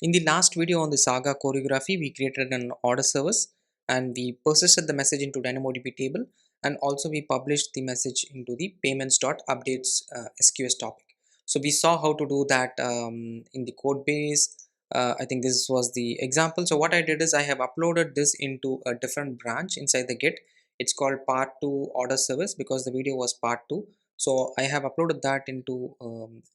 In the last video on the SAGA choreography, we created an order service and we persisted the message into DynamoDB table, and also we published the message into the payments.updates SQS topic. So we saw how to do that in the code base. I think this was the example. So what I did is I have uploaded this into a different branch inside the Git. It's called part 2 order service because the video was part 2. So I have uploaded that into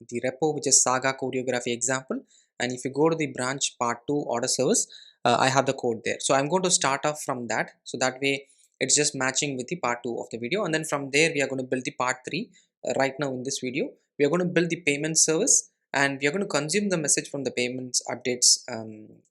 the repo, which is SAGA choreography example. And if you go to the branch part 2 order service, I have the code there. So I'm going to start off from that, so that way it's just matching with the part 2 of the video, and then from there we are going to build the part 3. Right now in this video we are going to build the payment service, and we are going to consume the message from the payments updates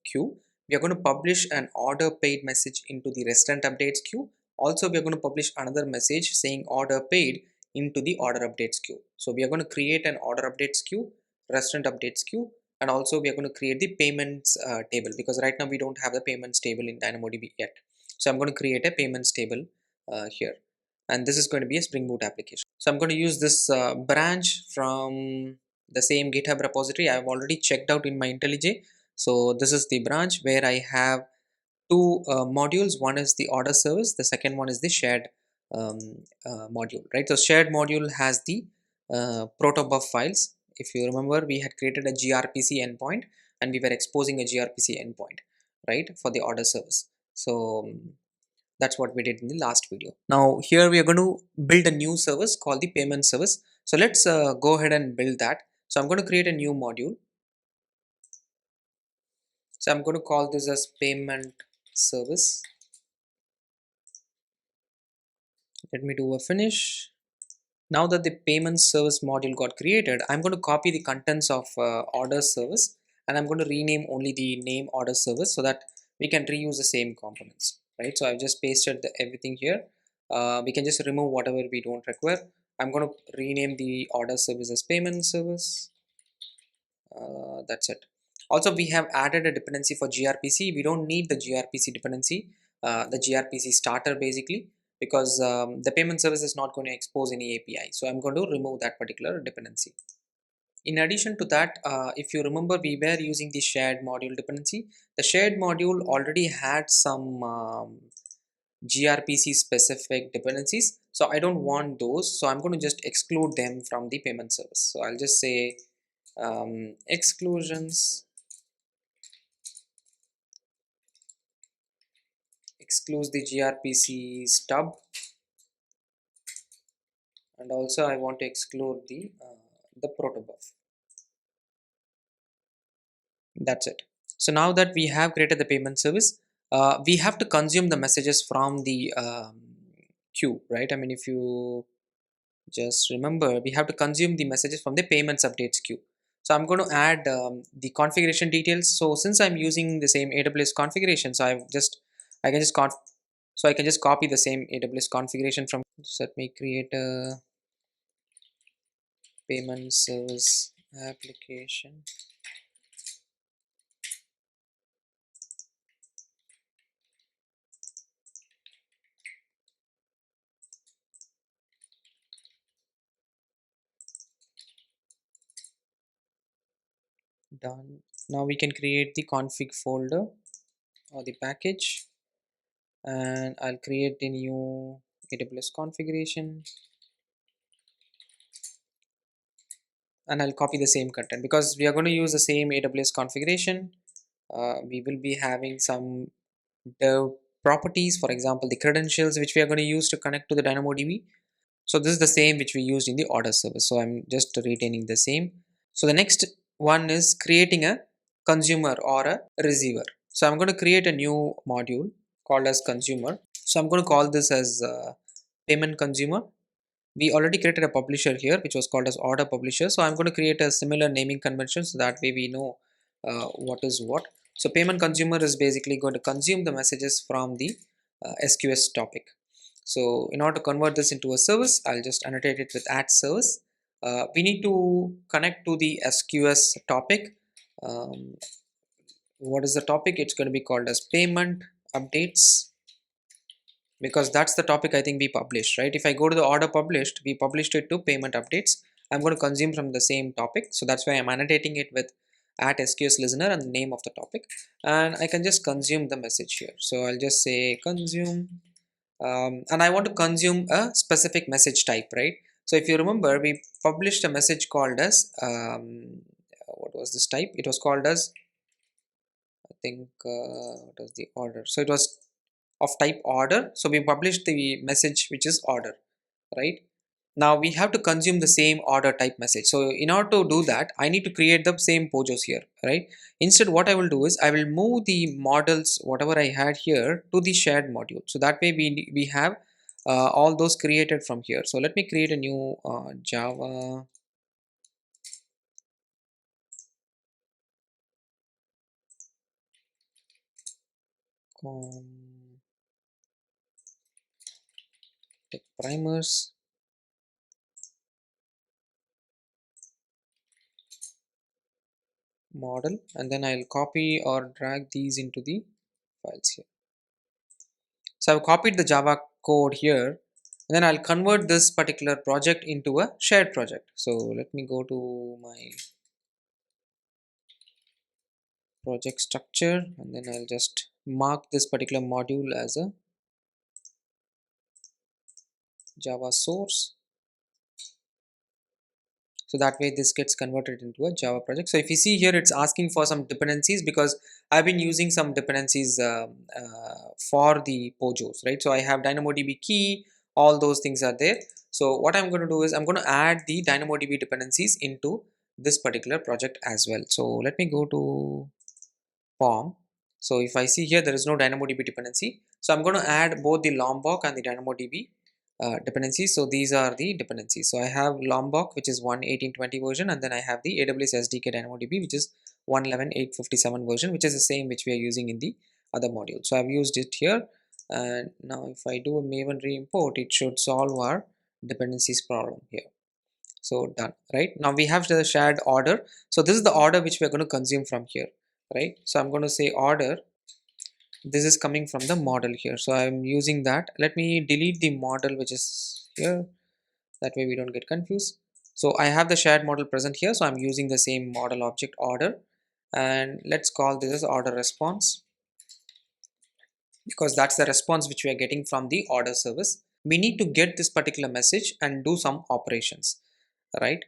queue. We are going to publish an order paid message into the restaurant updates queue. Also we are going to publish another message saying order paid into the order updates queue. So we are going to create an order updates queue, restaurant updates queue, and also we are going to create the payments table, because right now we don't have the payments table in DynamoDB yet. So I'm going to create a payments table here, and this is going to be a Spring Boot application. So I'm going to use this branch from the same GitHub repository I've already checked out in my IntelliJ. So this is the branch where I have two modules. One is the order service, the second one is the shared um, module, right? So shared module has the protobuf files. If you remember, we had created a gRPC endpoint and we were exposing a gRPC endpoint, right, for the order service. So that's what we did in the last video. Now here we are going to build a new service called the payment service. So let's go ahead and build that. So I'm going to create a new module. So I'm going to call this as payment service. Let me do a finish. Now that the payment service module got created, I'm going to copy the contents of order service, and I'm going to rename only the name order service so that we can reuse the same components, right? So I've just pasted everything here. We can just remove whatever we don't require. I'm going to rename the order service as payment service. That's it. Also, we have added a dependency for gRPC. We don't need the gRPC dependency, the gRPC starter basically, because the payment service is not going to expose any API. So I'm going to remove that particular dependency. In addition to that, if you remember, we were using the shared module dependency. The shared module already had some gRPC specific dependencies. So I don't want those. So I'm going to just exclude them from the payment service. So I'll just say excludes the gRPC stub, and also I want to exclude the protobuf. That's it. So now that we have created the payment service, we have to consume the messages from the queue, right? I mean, if you just remember, we have to consume the messages from the payments updates queue. So I'm going to add the configuration details. So since I'm using the same AWS configuration, so I can just copy the same AWS configuration from. So let me create a payment service application. Done. Now we can create the config folder or the package, and I'll create a new AWS configuration, and I'll copy the same content because we are going to use the same AWS configuration. We will be having some dev properties, for example the credentials, which we are going to use to connect to the DynamoDB. So this is the same which we used in the order service, so I'm just retaining the same. So the next one is creating a consumer or a receiver. So I'm going to create a new module called as consumer. So I'm going to call this as payment consumer. We already created a publisher here which was called as order publisher, so I'm going to create a similar naming convention so that way we know what is what. So payment consumer is basically going to consume the messages from the SQS topic. So in order to convert this into a service, I'll just annotate it with add service. We need to connect to the SQS topic. um, what is the topic? It's going to be called as payment updates, because that's the topic I think we published, right? If I go to the order published, we published it to payment updates. I'm going to consume from the same topic, so that's why I'm annotating it with at SQS listener and the name of the topic, and I can just consume the message here. So I'll just say consume, and I want to consume a specific message type, right? So if you remember, we published a message called as what was this type? It was called as, I think, what was the order? So it was of type order. So we published the message which is order, right? Now we have to consume the same order type message. So in order to do that, I need to create the same pojos here, right? Instead, what I will do is I will move the models, whatever I had here, to the shared module. So that way we have all those created from here. So let me create a new Java com tech primers model, and then I'll copy or drag these into the files here. So I've copied the Java code here, and then I'll convert this particular project into a shared project. So let me go to my project structure, and then I'll just mark this particular module as a Java source. So that way this gets converted into a Java project. So if you see here, it's asking for some dependencies because I've been using some dependencies for the pojos, right? So I have DynamoDB key, all those things are there. So what I'm going to do is I'm going to add the DynamoDB dependencies into this particular project as well. So let me go to POM. So if I see here, there is no DynamoDB dependency. So I'm going to add both the Lombok and the DynamoDB dependencies. So these are the dependencies. So I have Lombok, which is 1.18.20 version, and then I have the AWS SDK DynamoDB, which is 1.11.857 version, which is the same which we are using in the other module. So I've used it here, and now if I do a Maven re-import, it should solve our dependencies problem here. So done, right? Now we have the shared order. So this is the order which we are going to consume from here, right? So I'm going to say order. This is coming from the model here. So I'm using that. Let me delete the model which is here. That way we don't get confused. So I have the shared model present here. So I'm using the same model object order. And let's call this as order response, because that's the response which we are getting from the order service. We need to get this particular message and do some operations, right?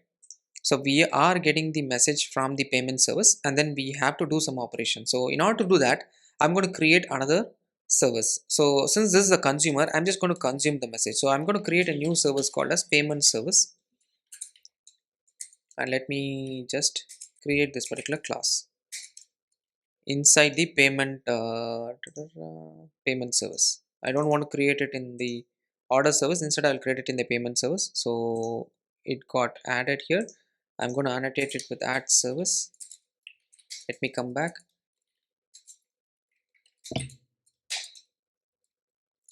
So we are getting the message from the payment service, and then we have to do some operation. So in order to do that, I'm going to create another service. So since this is a consumer, I'm just going to consume the message. So I'm going to create a new service called as payment service, and let me just create this particular class inside the payment service. I don't want to create it in the order service. Instead, I'll create it in the payment service. So it got added here. I'm going to annotate it with add service. Let me come back.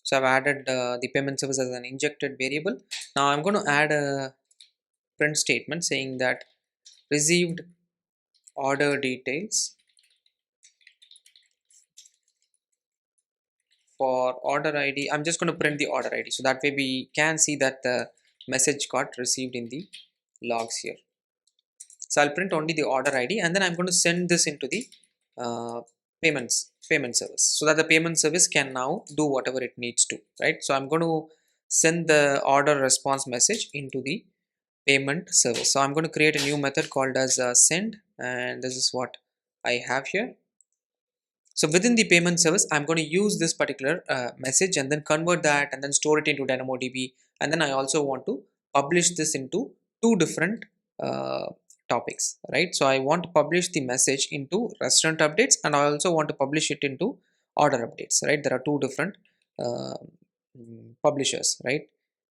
So I've added the payment service as an injected variable. Now I'm going to add a print statement saying that received order details for order ID. I'm just going to print the order ID. So that way we can see that the message got received in the logs here. So I'll print only the order ID, and then I'm going to send this into the uh, payment service, so that the payment service can now do whatever it needs to, right? So I'm going to send the order response message into the payment service. So I'm going to create a new method called as send, and this is what I have here. So within the payment service, I'm going to use this particular message and then convert that and then store it into DynamoDB. And then I also want to publish this into two different uh, topics, right? So I want to publish the message into restaurant updates, and I also want to publish it into order updates, right? There are two different uh, publishers, right?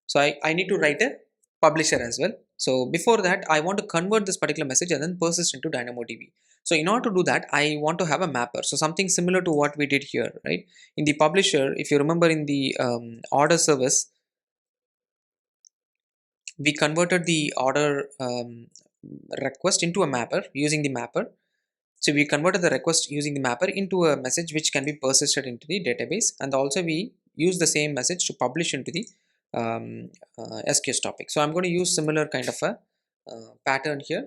So I need to write a publisher as well. So before that, I want to convert this particular message and then persist into DynamoDB. So in order to do that, I want to have a mapper. So something similar to what we did here, right? In the publisher, if you remember in the order service, we converted the order request into a mapper using the mapper. So we converted the request using the mapper into a message which can be persisted into the database, and also we use the same message to publish into the SQS topic. So I'm going to use similar kind of a pattern here.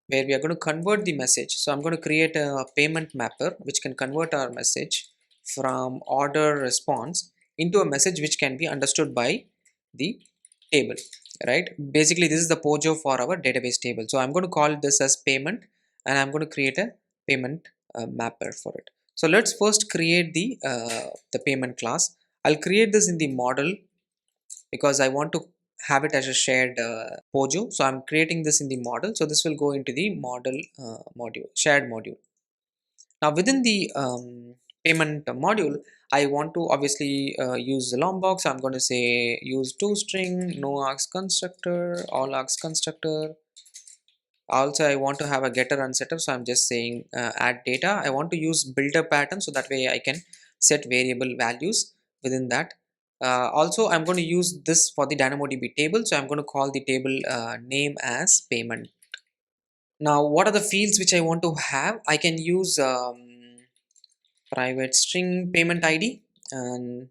where we are going to convert the message. So I'm going to create a payment mapper which can convert our message from order response into a message which can be understood by the table, right? Basically, this is the POJO for our database table. So I'm going to call this as payment, and I'm going to create a payment mapper for it. So let's first create the payment class. I'll create this in the model because I want to have it as a shared POJO. So I'm creating this in the model. So this will go into the model module, shared module. Now within the payment module, I want to obviously use the Lombok. So I'm going to say use toString, no args constructor, all args constructor. Also, I want to have a getter and setter. So I'm just saying add data. I want to use builder pattern so that way I can set variable values within that. Also, I'm going to use this for the DynamoDB table. So I'm going to call the table name as payment. Now, what are the fields which I want to have? I can use private string payment ID, and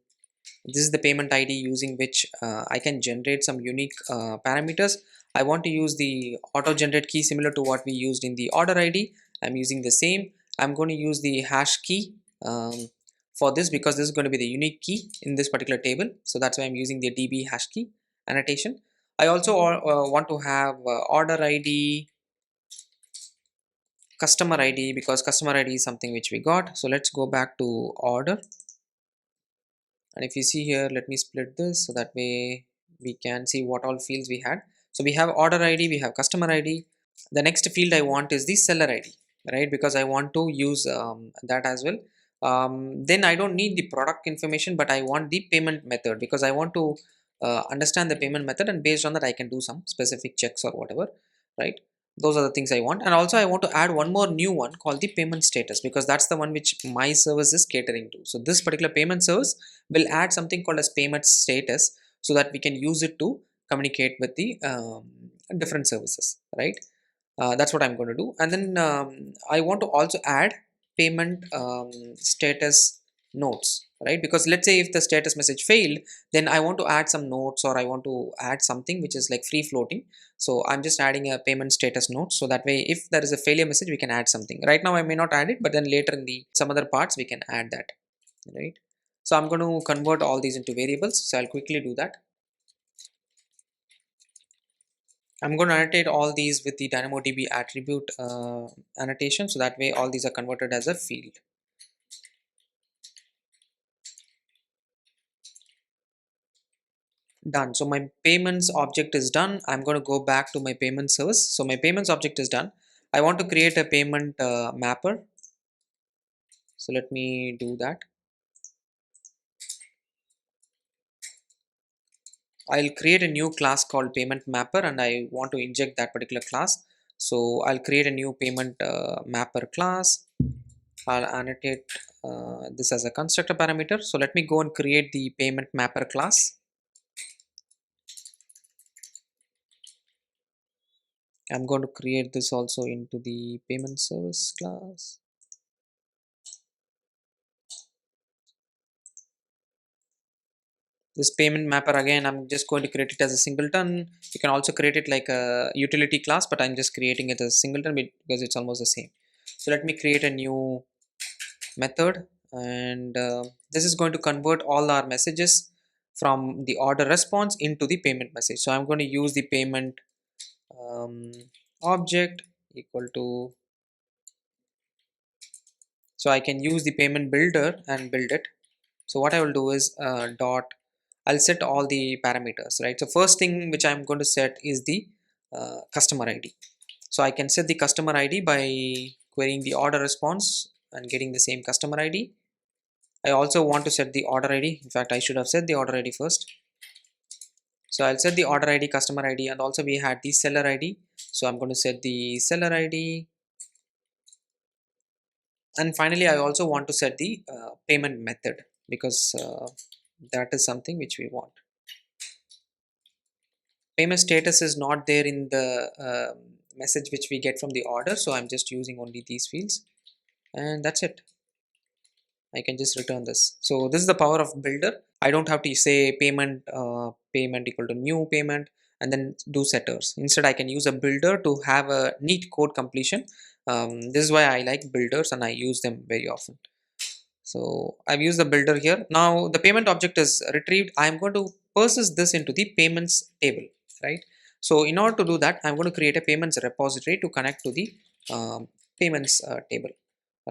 this is the payment ID using which I can generate some unique parameters. I want to use the auto generate key similar to what we used in the order ID. I'm using the same. I'm going to use the hash key for this because this is going to be the unique key in this particular table. So that's why I'm using the DB hash key annotation. I also want to have order ID, customer ID, because customer ID is something which we got. So let's go back to order. And if you see here, let me split this so that way we can see what all fields we had. So we have order ID, we have customer ID. The next field I want is the seller ID, right? Because I want to use that as well. Then I don't need the product information, but I want the payment method because I want to understand the payment method, and based on that I can do some specific checks or whatever, right? Those are the things I want. And also I want to add one more new one called the payment status, because that's the one which my service is catering to. So this particular payment service will add something called as payment status so that we can use it to communicate with the different services, right? That's what I'm going to do. And then I want to also add payment status notes, right? Because let's say if the status message failed, then I want to add some notes, or I want to add something which is like free floating. So I'm just adding a payment status note, so that way if there is a failure message we can add something. Right now I may not add it, but then later in the some other parts we can add that, right? So I'm going to convert all these into variables, so I'll quickly do that. I'm going to annotate all these with the DynamoDB attribute annotation, so that way all these are converted as a field. Done. So my payments object is done. I'm going to go back to my payment service. So my payments object is done. I want to create a payment mapper. So let me do that. I'll create a new class called payment mapper, and I want to inject that particular class. So I'll create a new payment mapper class. I'll annotate this as a constructor parameter. So let me go and create the payment mapper class. I'm going to create this also into the payment service class. This payment mapper, again, I'm just going to create it as a singleton. You can also create it like a utility class, but I'm just creating it as a singleton because it's almost the same. So let me create a new method, and this is going to convert all our messages from the order response into the payment message. So I'm going to use the payment object equal to, so I can use the payment builder and build it. So what I will do is dot, I'll set all the parameters, right? So first thing which I'm going to set is the customer ID. So I can set the customer ID by querying the order response and getting the same customer ID. I also want to set the order ID. In fact, I should have set the order ID first. So I'll set the order ID, customer ID, and also we had the seller ID. So I'm going to set the seller ID. And finally, I also want to set the payment method, because that is something which we want. Payment status is not there in the message which we get from the order, so I'm just using only these fields, and that's it. I can just return this. So this is the power of builder. I don't have to say payment equal to new payment and then do setters. Instead I can use a builder to have a neat code completion. This is why I like builders and I use them very often. So I've used the builder here. Now the payment object is retrieved. I'm going to persist this into the payments table, right? So in order to do that, I'm going to create a payments repository to connect to the payments table,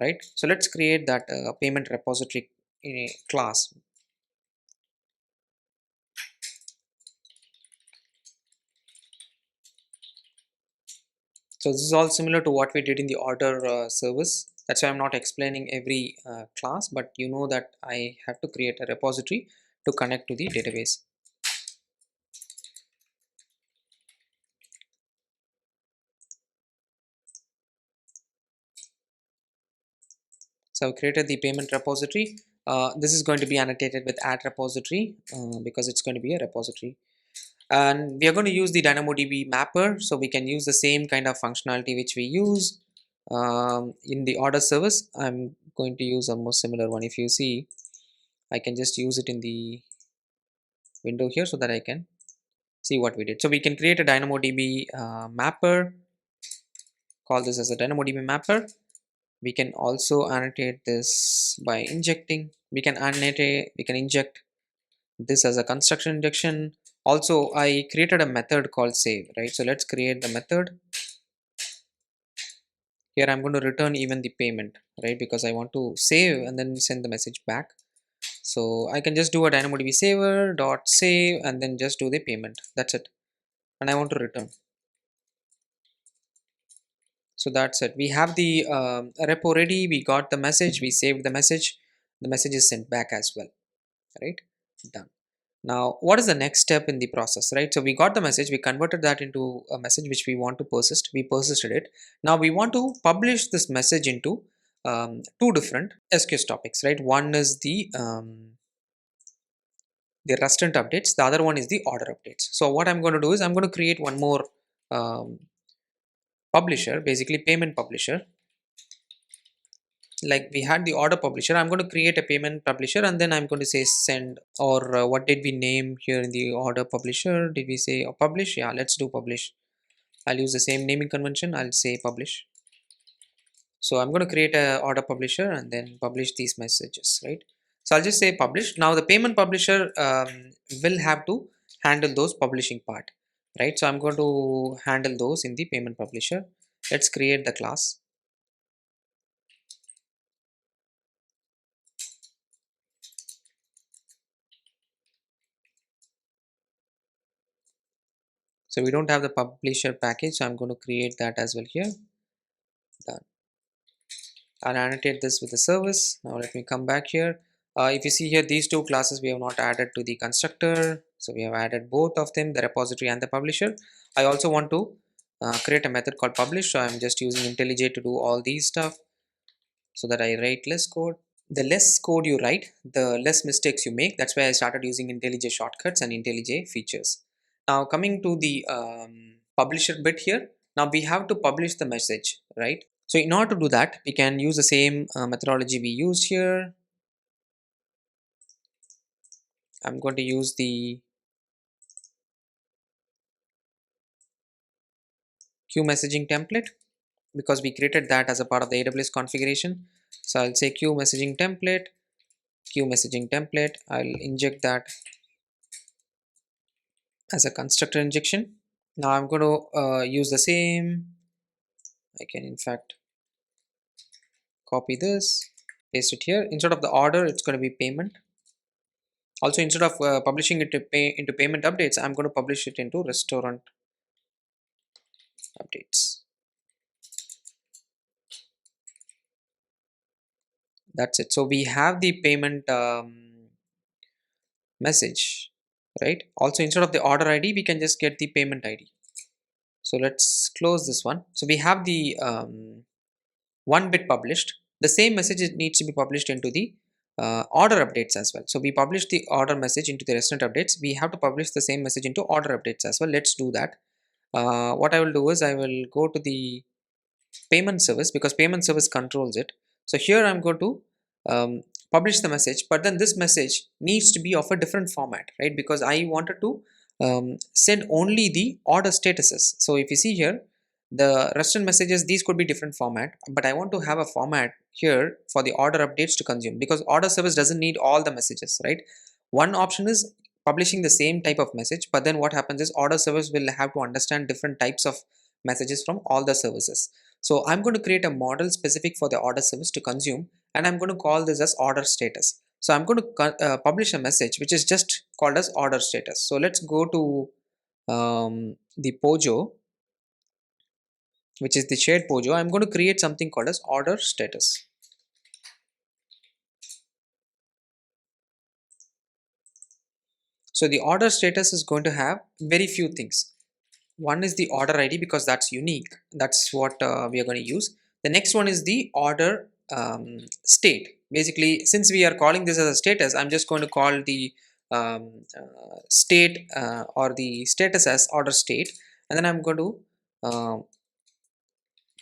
right? So let's create that payment repository in a class. So this is all similar to what we did in the order service. That's why I'm not explaining every class, but you know that I have to create a repository to connect to the database. So I've created the payment repository. This is going to be annotated with add repository because it's going to be a repository. And we are going to use the DynamoDB mapper, so we can use the same kind of functionality which we use in the order service. I'm going to use a more similar one. If you see, I can just use it in the window here so that I can see what we did. So we can create a DynamoDB mapper, call this as a DynamoDB mapper. We can also annotate this by injecting. We can inject this as a construction injection. Also, I created a method called save, right? So let's create the method. Here I'm going to return even the payment, right? Because I want to save and then send the message back. So I can just do a DynamoDB saver dot save and then just do the payment. That's it. And I want to return. So that's it. We have the repo ready. We got the message. We saved the message. The message is sent back as well, right? Done. Now, what is the next step in the process, right? So we got the message, we converted that into a message which we want to persist. We persisted it. Now we want to publish this message into two different SQS topics, right? One is the restant updates. The other one is the order updates. So what I'm going to do is I'm going to create one more um, publisher, basically payment publisher. Like we had the order publisher, I'm going to create a payment publisher and then I'm going to say send, or what did we name here in the order publisher? Did we say publish? Yeah, let's do publish. I'll use the same naming convention. I'll say publish. So I'm going to create a order publisher and then publish these messages, right? So I'll just say publish. Now the payment publisher will have to handle those publishing part, right? So I'm going to handle those in the payment publisher. Let's create the class. So we don't have the publisher package, so I'm going to create that as well here. Done. I'll annotate this with the service. Now let me come back here. If you see here, these two classes we have not added to the constructor. So we have added both of them, the repository and the publisher. I also want to create a method called publish. So I'm just using IntelliJ to do all these stuff so that I write less code. The less code you write, the less mistakes you make. That's why I started using IntelliJ shortcuts and IntelliJ features. Now coming to the publisher bit here. Now we have to publish the message, right? So in order to do that, we can use the same methodology we used here. I'm going to use the queue messaging template because we created that as a part of the AWS configuration. So I'll say queue messaging template, I'll inject that as a constructor injection. Now I'm going to use the same. I can in fact copy this, paste it here. Instead of the order, it's going to be payment. Also, instead of publishing it into payment updates, I'm going to publish it into restaurant updates. That's it. So we have the payment message, right? Also, instead of the order ID, we can just get the payment ID. So let's close this one. So we have the one bit published. The same message needs to be published into the order updates as well. So we publish the order message into the restaurant updates. We have to publish the same message into order updates as well. Let's do that. What I will do is I will go to the payment service because payment service controls it. So here I'm going to publish the message, but then this message needs to be of a different format, right? Because I wanted to send only the order statuses. So if you see here, the restaurant messages, these could be different format, but I want to have a format here for the order updates to consume, because order service doesn't need all the messages, right? One option is publishing the same type of message, but then what happens is order service will have to understand different types of messages from all the services. So I'm going to create a model specific for the order service to consume, and I'm going to call this as order status. So I'm going to publish a message which is just called as order status. So let's go to the Pojo, which is the shared Pojo. I'm going to create something called as order status. So the order status is going to have very few things. One is the order ID, because that's unique. That's what we are going to use. The next one is the order state. Basically, since we are calling this as a status, I'm just going to call the state or the status as order state, and then I'm going to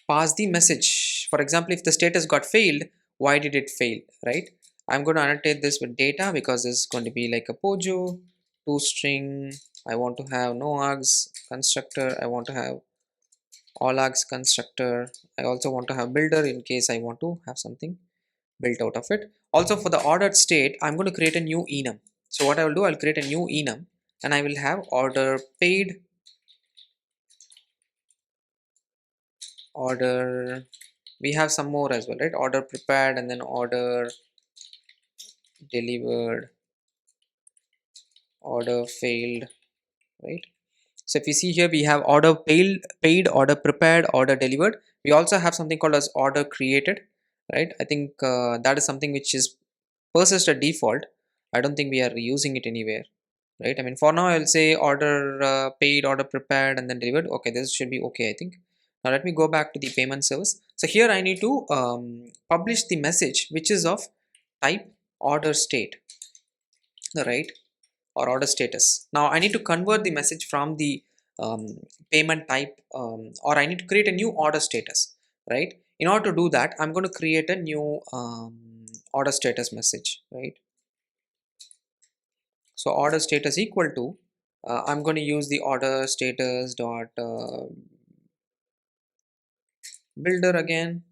pass the message. For example, if the status got failed, why did it fail, right? I'm going to annotate this with data, because this is going to be like a Pojo toString. I want to have no args constructor. I want to have all args constructor. I also want to have builder in case I want to have something built out of it. Also, for the ordered state, I'm going to create a new enum. So what I will do, I'll create a new enum, and I will have order paid, order, we have some more as well, right? Order prepared, and then order delivered, order failed, right? So if you see here, we have order paid, order prepared, order delivered. We also have something called as order created, right? I think that is something which is persists at default. I don't think we are using it anywhere, right? I mean, for now I'll say order paid, order prepared, and then delivered. Okay, this should be okay, I think. Now let me go back to the payment service. So here I need to publish the message which is of type order state, right? Or order status. Now I need to convert the message from the payment type, or I need to create a new order status, right? In order to do that, I'm going to create a new order status message, right? So order status equal to, I'm going to use the order status dot builder again,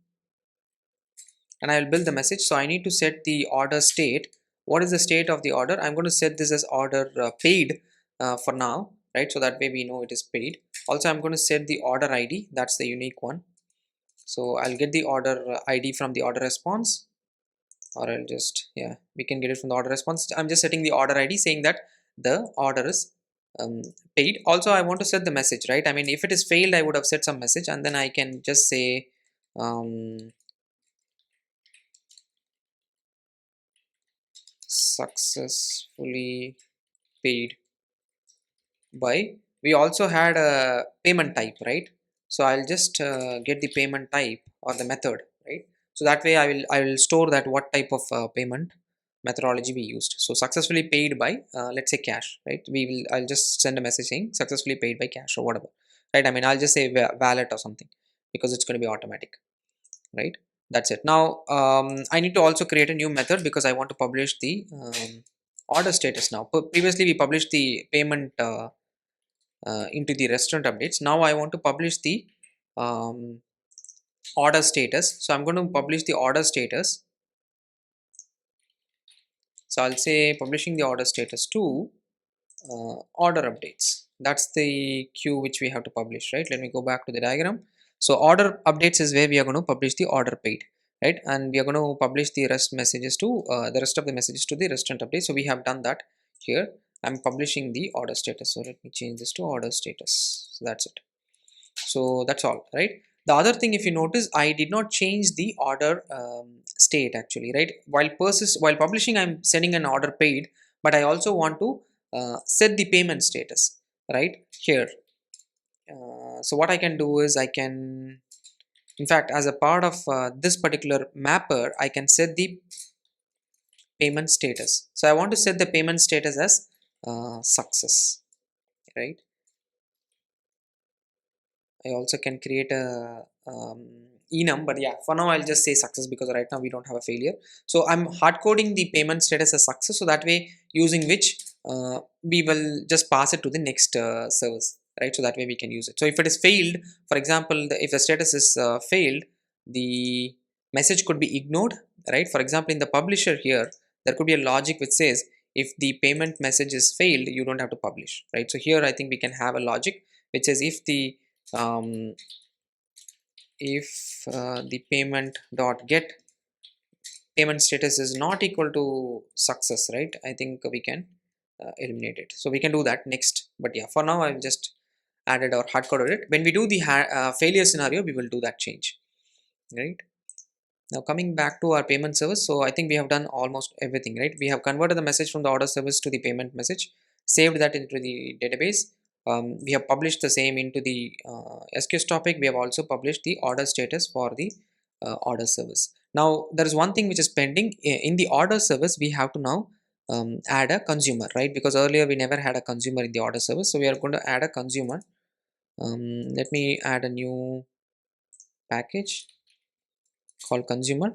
and I will build the message. So I need to set the order state. What is the state of the order? I'm going to set this as order paid for now, right? So that way we know it is paid. Also, I'm going to set the order ID. That's the unique one. So I'll get the order ID from the order response, or I'll just, yeah, we can get it from the order response. I'm just setting the order ID saying that the order is paid. Also, I want to set the message, right? I mean, if it is failed, I would have set some message, and then I can just say successfully paid by. We also had a payment type, right? So I'll just get the payment type or the method, right? So that way I will store that what type of payment methodology we used. So successfully paid by let's say cash, right? I'll just send a message saying successfully paid by cash or whatever, right? I mean, I'll just say wallet or something, because it's going to be automatic, right? That's it. Now I need to also create a new method, because I want to publish the order status. Now previously we published the payment into the restaurant updates. Now I want to publish the um, order status. So I'm going to publish the order status. So I'll say publishing the order status to order updates. That's the queue which we have to publish, right? Let me go back to the diagram. So order updates is where we are going to publish the order paid, right? And we are going to publish the rest messages to the rest of the messages to the restaurant update. So we have done that here. I'm publishing the order status. So let me change this to order status. So that's it. So that's all, right? The other thing, if you notice, I did not change the order state actually, right? While publishing, I'm sending an order paid, but I also want to set the payment status right here. So what I can do is I can, in fact, as a part of this particular mapper, I can set the payment status. So I want to set the payment status as success, right? I also can create a enum, but yeah, for now I'll just say success, because right now we don't have a failure. So I'm hard coding the payment status as success, so that way using which we will just pass it to the next service, right? So that way we can use it. So if it is failed, for example, if the status is failed, the message could be ignored, right? For example, in the publisher here, there could be a logic which says if the payment message is failed, you don't have to publish, right? So here I think we can have a logic which says um, if the payment dot get payment status is not equal to success, right? I think we can eliminate it. So we can do that next, but yeah, for now I've just added or hard coded it. When we do the failure scenario, we will do that change, right? Now coming back to our payment service, so I think we have done almost everything, right? We have converted the message from the order service to the payment message, saved that into the database. We have published the same into the SQS topic. We have also published the order status for the order service. Now there is one thing which is pending in the order service. We have to now add a consumer, right? Because earlier we never had a consumer in the order service, so we are going to add a consumer. Let me add a new package called consumer.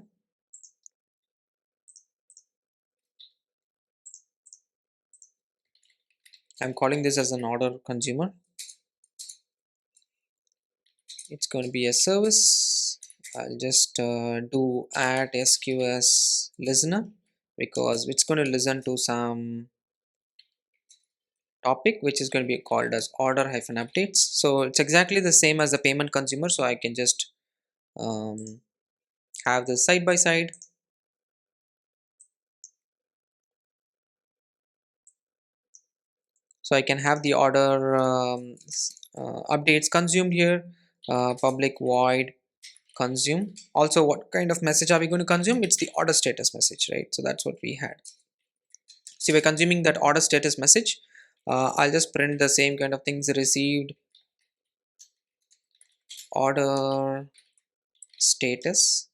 I'm calling this as an order consumer. It's going to be a service. I'll just do add SQS listener, because it's going to listen to some topic which is going to be called as order hyphen updates. So it's exactly the same as the payment consumer, so I can just have this side by side. So I can have the order updates consumed here, public void consume. Also, what kind of message are we going to consume? It's the order status message, right? So that's what we had. So we're consuming that order status message. I'll just print the same kind of things: received order status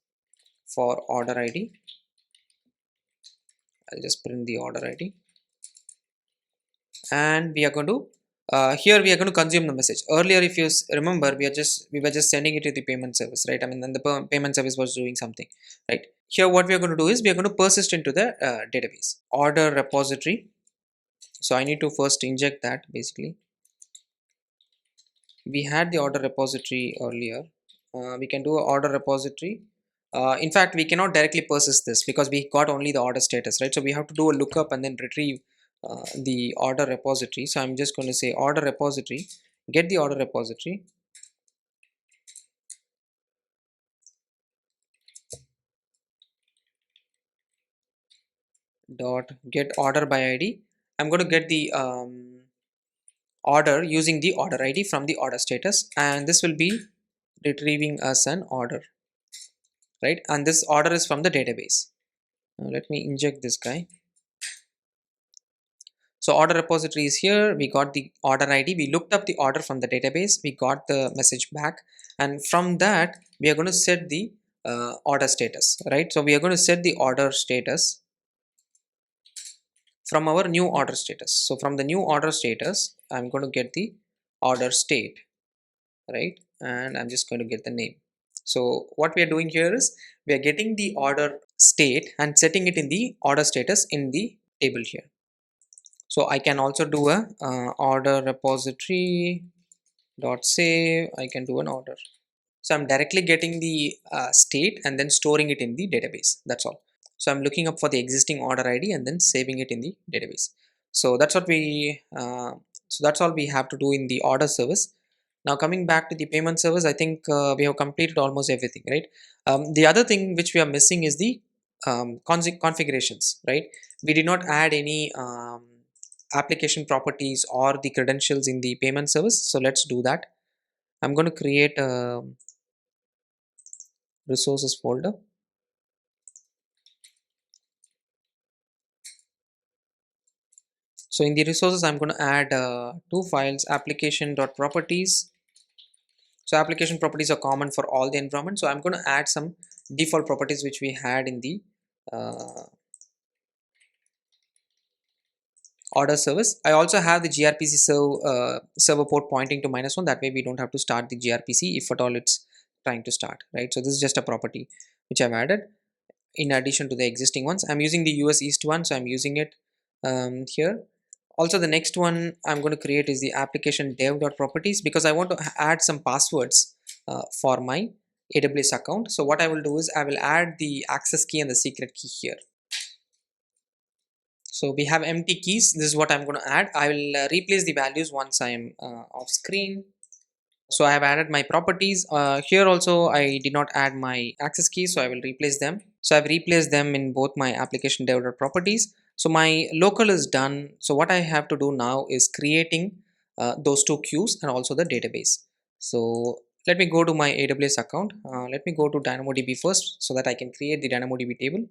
for order ID. I'll just print the order ID, and we are going to here we are going to consume the message. Earlier, if you remember, we were just sending it to the payment service, right? I mean, then the payment service was doing something, right? Here what we are going to do is we are going to persist into the database order repository. So I need to first inject that. Basically, we had the order repository earlier. We can do an order repository. In fact, we cannot directly persist this because we got only the order status, right? So we have to do a lookup and then retrieve the order repository. So I'm just going to say order repository, get the order repository, dot get order by ID. I'm going to get the order using the order ID from the order status, and this will be retrieving us an order, right? And this order is from the database. Now let me inject this guy. So order repository is here. We got the order ID. We looked up the order from the database. We got the message back, and from that we are going to set the order status, right? So we are going to set the order status from our new order status. So from the new order status, I'm going to get the order state, right? And I'm just going to get the name. So what we are doing here is we are getting the order state and setting it in the order status in the table here. So I can also do a order repository dot save. I can do an order. So I'm directly getting the state and then storing it in the database. That's all. So I'm looking up for the existing order ID and then saving it in the database. So that's what that's all we have to do in the order service. Now coming back to the payment service, I think we have completed almost everything, right? The other thing which we are missing is the configurations, right? We did not add any application properties or the credentials in the payment service. So let's do that. I'm going to create a resources folder. So in the resources, I'm going to add two files, application.properties. So application properties are common for all the environment. So I'm going to add some default properties which we had in the order service. I also have the gRPC server port pointing to -1. That way we don't have to start the gRPC if at all it's trying to start, right? So this is just a property which I've added in addition to the existing ones. I'm using the US East one, so I'm using it here. Also, the next one I'm going to create is the application dev.properties, because I want to add some passwords for my AWS account. So what I will do is I will add the access key and the secret key here. So we have empty keys. This is what I'm going to add. I will replace the values once I am off screen. So I have added my properties. Here also I did not add my access keys, so I will replace them. So I've replaced them in both my application developer properties. So my local is done. So what I have to do now is creating those two queues and also the database. So let me go to my AWS account. Let me go to DynamoDB first so that I can create the DynamoDB table.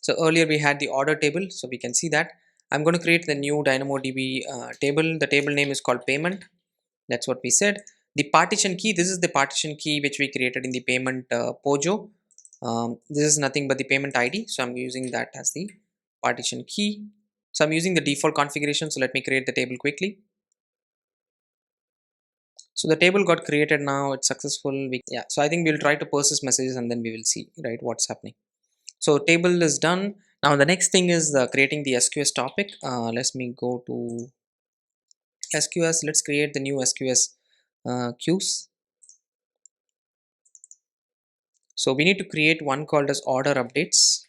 So earlier we had the order table, so we can see that. I'm going to create the new DynamoDB table. The table name is called payment. That's what we said. The partition key, this is the partition key which we created in the payment Pojo. This is nothing but the payment ID, so I'm using that as the partition key. So I'm using the default configuration, so let me create the table quickly. So the table got created now, it's successful. Yeah, so I think we'll try to persist messages and then we will see, right, what's happening. So table is done. Now the next thing is creating the SQS topic. Let me go to SQS. Let's create the new SQS queues. So we need to create one called as order updates.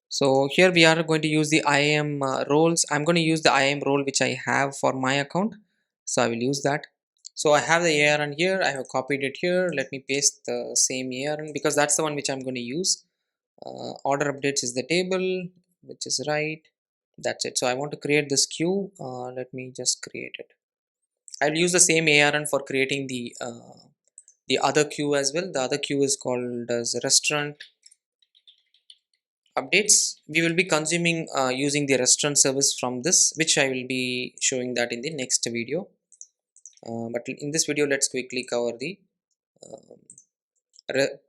So here we are going to use the IAM roles. I'm going to use the IAM role which I have for my account. So I will use that. So I have the ARN here. I have copied it here. Let me paste the same ARN because that's the one which I'm going to use. Order updates is the table, which is right. That's it. So I want to create this queue. Let me just create it. I'll use the same ARN for creating the other queue as well. The other queue is called as restaurant updates. We will be consuming using the restaurant service from this, which I will be showing that in the next video. But in this video, let's quickly cover the um,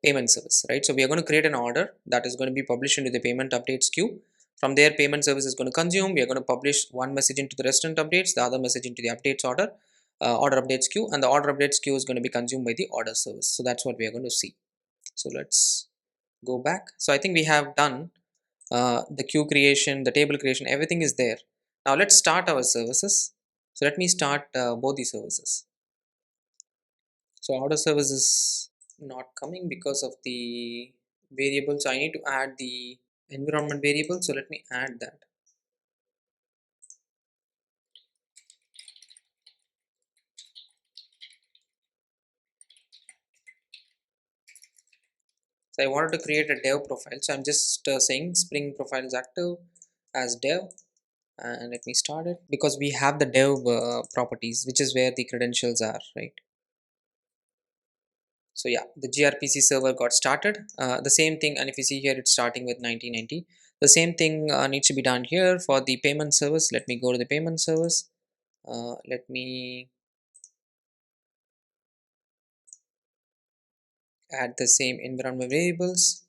payment service, right? So we are going to create an order that is going to be published into the payment updates queue. From there, payment service is going to consume. We are going to publish one message into the restaurant updates, the other message into the updates order, order updates queue, and the order updates queue is going to be consumed by the order service. So that's what we are going to see. So let's go back. So I think we have done the queue creation, the table creation, everything is there. Now let's start our services. So let me start both the services. So order service is not coming because of the variable. So I need to add the environment variable. So let me add that. So I wanted to create a dev profile. So I'm just saying Spring profile is active as dev. And let me start it because we have the dev properties, which is where the credentials are, right? So yeah, the gRPC server got started. The same thing, and if you see here, it's starting with 1990. The same thing needs to be done here for the payment service. Let me go to the payment service. Let me add the same environment variables.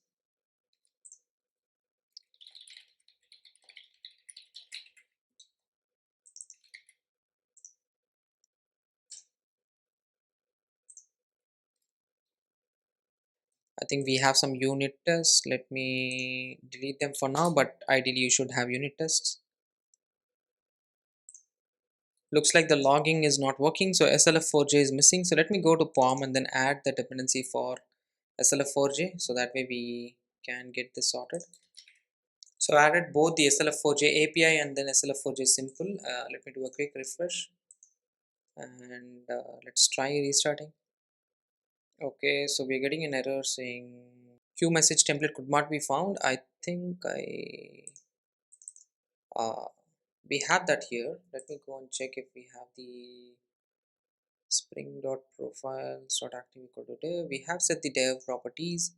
I think we have some unit tests. Let me delete them for now, but ideally you should have unit tests. Looks like the logging is not working, so SLF4J is missing. So let me go to POM and then add the dependency for SLF4J, so that way we can get this sorted. So I added both the SLF4J API and then SLF4J simple. Let me do a quick refresh and let's try restarting. Okay, so we're getting an error saying queue message template could not be found. I think uh, we have that here. Let me go and check if we have the spring.profiles.active equal to dev. We have set the dev properties.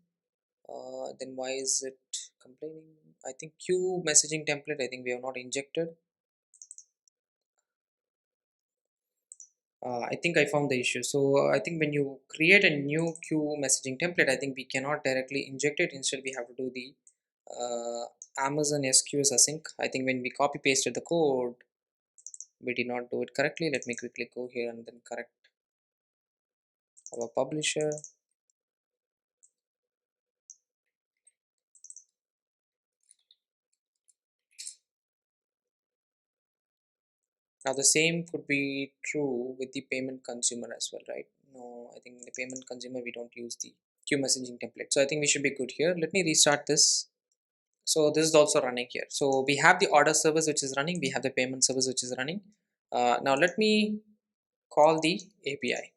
Then why is it complaining? I think queue messaging template, I think we have not injected. I think I found the issue. So I think when you create a new queue messaging template, I think we cannot directly inject it. Instead, we have to do the Amazon SQS async. I think when we copy pasted the code, we did not do it correctly. Let me quickly go here and then correct our publisher. Now the same could be true with the payment consumer as well, right? No, I think the payment consumer we don't use the queue messaging template. So I think we should be good here. Let me restart this. So this is also running here. So we have the order service which is running. We have the payment service which is running. Now let me call the API.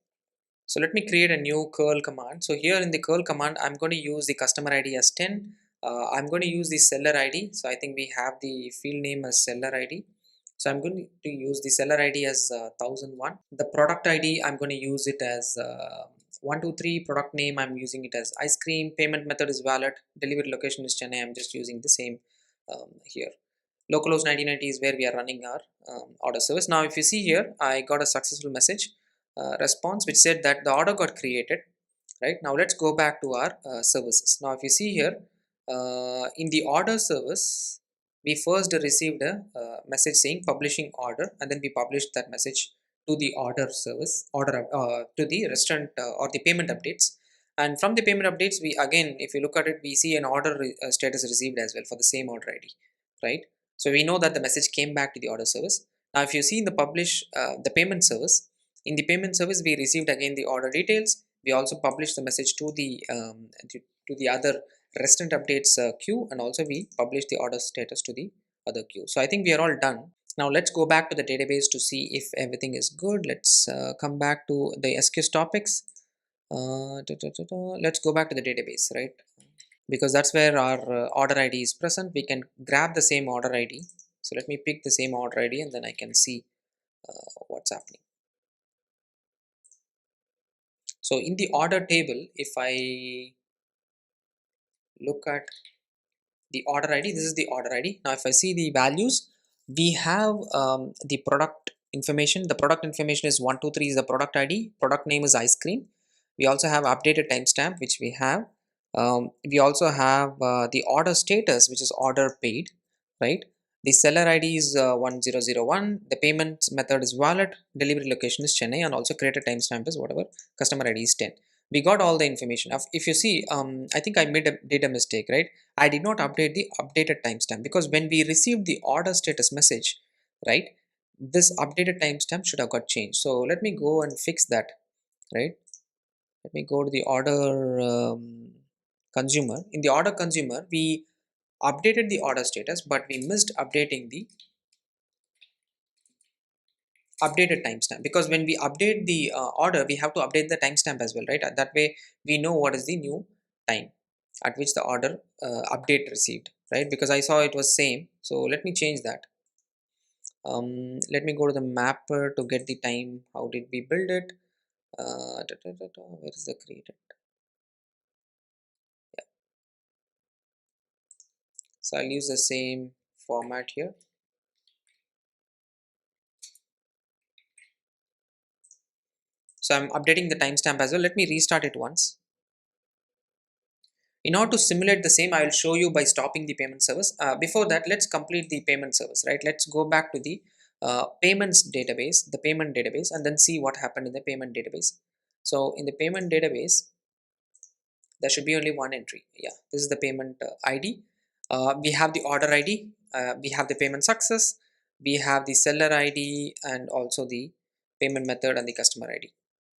So let me create a new curl command. So here in the curl command, I'm going to use the customer ID as 10. I'm going to use the seller ID. So I think we have the field name as seller ID. So I'm going to use the seller ID as 1001. The product ID, I'm going to use it as 123. Product name, I'm using it as ice cream. Payment method is wallet. Delivery location is Chennai. I'm just using the same here. Localhost 1990 is where we are running our order service. Now if you see here, I got a successful message response which said that the order got created. Right, now let's go back to our services. Now if you see here, in the order service, we first received a message saying publishing order, and then we published that message to the order service, to the restaurant or the payment updates. And from the payment updates, we again, if you look at it, we see an order status received as well for the same order ID, right? So we know that the message came back to the order service. Now if you see in the the payment service, in the payment service, we received again the order details. We also published the message to the other restaurant updates queue, and also we published the order status to the other queue. So I think we are all done. Now let's go back to the database to see if everything is good. Let's come back to the SQS topics. Let's go back to the database, right? Because that's where our order ID is present. We can grab the same order ID. So let me pick the same order ID and then I can see what's happening. So in the order table, if I look at the order ID, this is the order ID. Now if I see the values, we have the product information. The product information is 123 is the product ID. Product name is ice cream. We also have updated timestamp, which we have. We also have the order status, which is order paid, right? The seller ID is 1001. The payment method is wallet. Delivery location is Chennai, and also created timestamp is whatever. Customer ID is 10. We got all the information. If you see, I think I did a mistake, right? I did not update the updated timestamp, because when we received the order status message, right, this updated timestamp should have got changed. So let me go and fix that, right? Let me go to the order consumer. In the order consumer, we updated the order status, but we missed updating the updated timestamp, because when we update the order, we have to update the timestamp as well, right? That way we know what is the new time at which the order update received, right? Because I saw it was same, so let me change that. Let me go to the mapper to get the time. How did we build it? Where is the created? Yeah, so I'll use the same format here. So I'm updating the timestamp as well. Let me restart it once. In order to simulate the same, I will show you by stopping the payment service. Before that, let's complete the payment service, right? Let's go back to the payments database, the payment database, and then see what happened in the payment database. So in the payment database, there should be only one entry. Yeah, this is the payment ID. We have the order ID, we have the payment success, we have the seller ID, and also the payment method and the customer ID,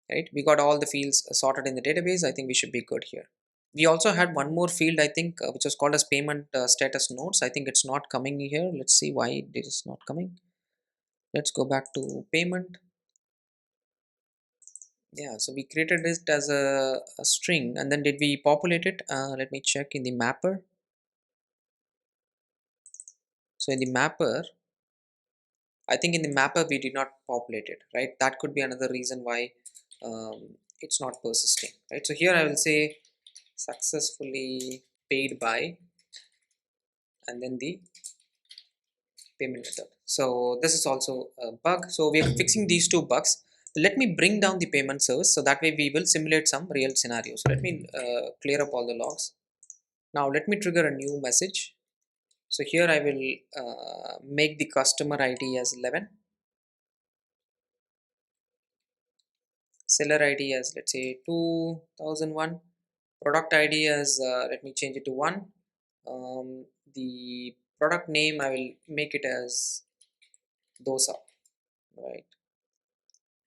right? We got all the fields sorted in the database. I think we should be good here. We also had one more field, I think, which was called as payment status notes. I think it's not coming here. Let's see why it is not coming. Let's go back to payment. Yeah, so we created it as a string, and then did we populate it? Let me check in the mapper. So in the mapper, I think in the mapper we did not populate it, right? That could be another reason why it's not persisting, right? So here I will say successfully paid by, and then the payment method. So this is also a bug. So we are fixing these two bugs. Let me bring down the payment service, so that way we will simulate some real scenarios. So let me clear up all the logs. Now let me trigger a new message. So here I will make the customer ID as 11, seller ID as, let's say, 2001, product ID as let me change it to 1. The product name I will make it as dosa. right?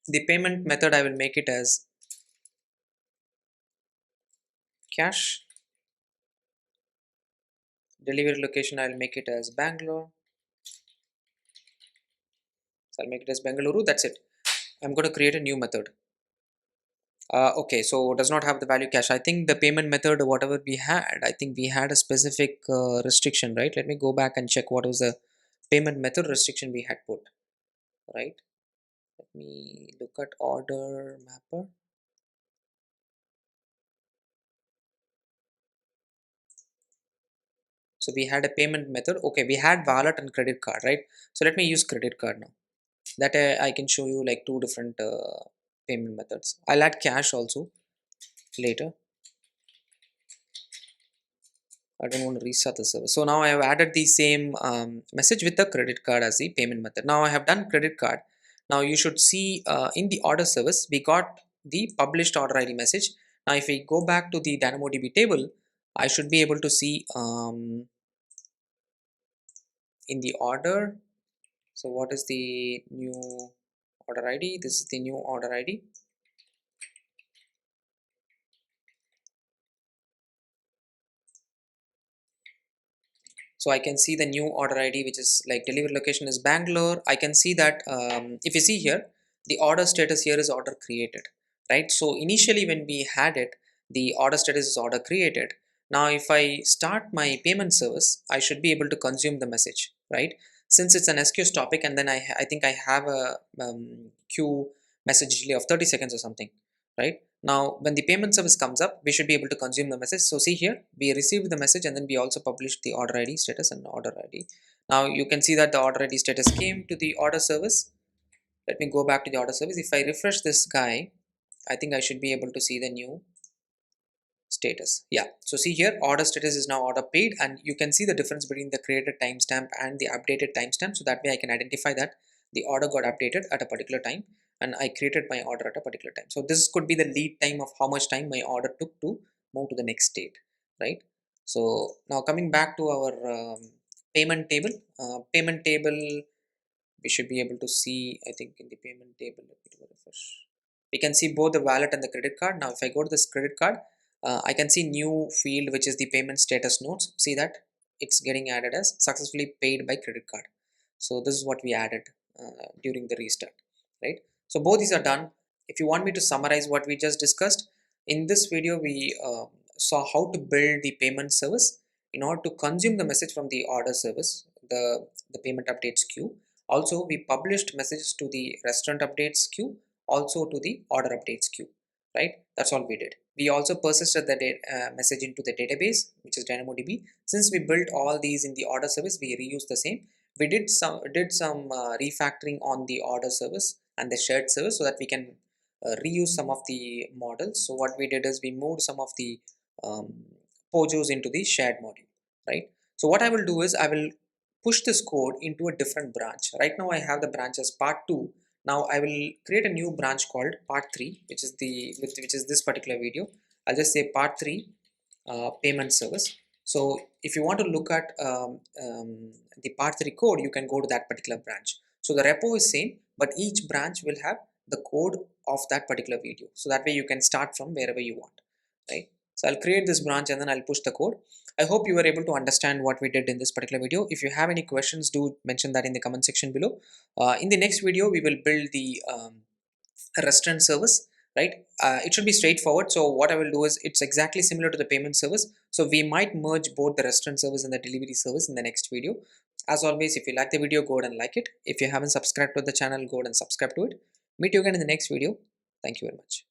The payment method I will make it as cash. Delivery location I will make it as Bangalore. So I'll make it as Bengaluru. That's it. I'm going to create a new method. Okay, so does not have the value cache. I think the payment method, whatever we had, I think we had a specific restriction, right? Let me go back and check what was the payment method restriction we had put, right? Let me look at order mapper. So we had a payment method. Okay, we had wallet and credit card, right? So let me use credit card now. That I can show you like two different payment methods. I'll add cash also later. I don't want to restart the server. So now I have added the same message with the credit card as the payment method. Now I have done credit card. Now you should see in the order service, we got the published order ID message. Now if we go back to the DynamoDB table, I should be able to see in the order. So what is the new order ID? This is the new order ID. So I can see the new order ID, which is like delivery location is Bangalore. I can see that if you see here, the order status here is order created, right? So initially when we had it, the order status is order created. Now if I start my payment service, I should be able to consume the message, right? Since it's an SQS topic, and then I think I have a queue message delay of 30 seconds or something, right? Now, when the payment service comes up, we should be able to consume the message. So see here, we received the message and then we also published the order ID status and order ID. Now you can see that the order ID status came to the order service. Let me go back to the order service. If I refresh this guy, I think I should be able to see the new status. Yeah, so see here, order status is now order paid, and you can see the difference between the created timestamp and the updated timestamp. So that way I can identify that the order got updated at a particular time and I created my order at a particular time. So this could be the lead time of how much time my order took to move to the next state, right? So now coming back to our payment table, we should be able to see, I think in the payment table, let me do a refresh. We can see both the wallet and the credit card. Now if I go to this credit card, I can see new field, which is the payment status notes. See that it's getting added as successfully paid by credit card. So this is what we added during the restart, right? So both these are done. If you want me to summarize what we just discussed, in this video we saw how to build the payment service in order to consume the message from the order service, the payment updates queue. Also, we published messages to the restaurant updates queue, also to the order updates queue, right? That's all we did. We also persisted the message into the database, which is DynamoDB. Since we built all these in the order service, we reused the same. We did some refactoring on the order service and the shared service so that we can reuse some of the models. So what we did is we moved some of the um, POJOs into the shared module, right? So what I will do is I will push this code into a different branch. Right now I have the branch as part 2. Now I will create a new branch called part 3, which is this particular video. I'll just say part 3 payment service. So if you want to look at the part 3 code, you can go to that particular branch. So the repo is same, but each branch will have the code of that particular video. So that way you can start from wherever you want, right? So I'll create this branch and then I'll push the code. I hope you were able to understand what we did in this particular video. If you have any questions, do mention that in the comment section below. In the next video, we will build the restaurant service, right? It should be straightforward. So what I will do is it's exactly similar to the payment service. So we might merge both the restaurant service and the delivery service in the next video. As always, if you like the video, go ahead and like it. If you haven't subscribed to the channel, go ahead and subscribe to it. Meet you again in the next video. Thank you very much.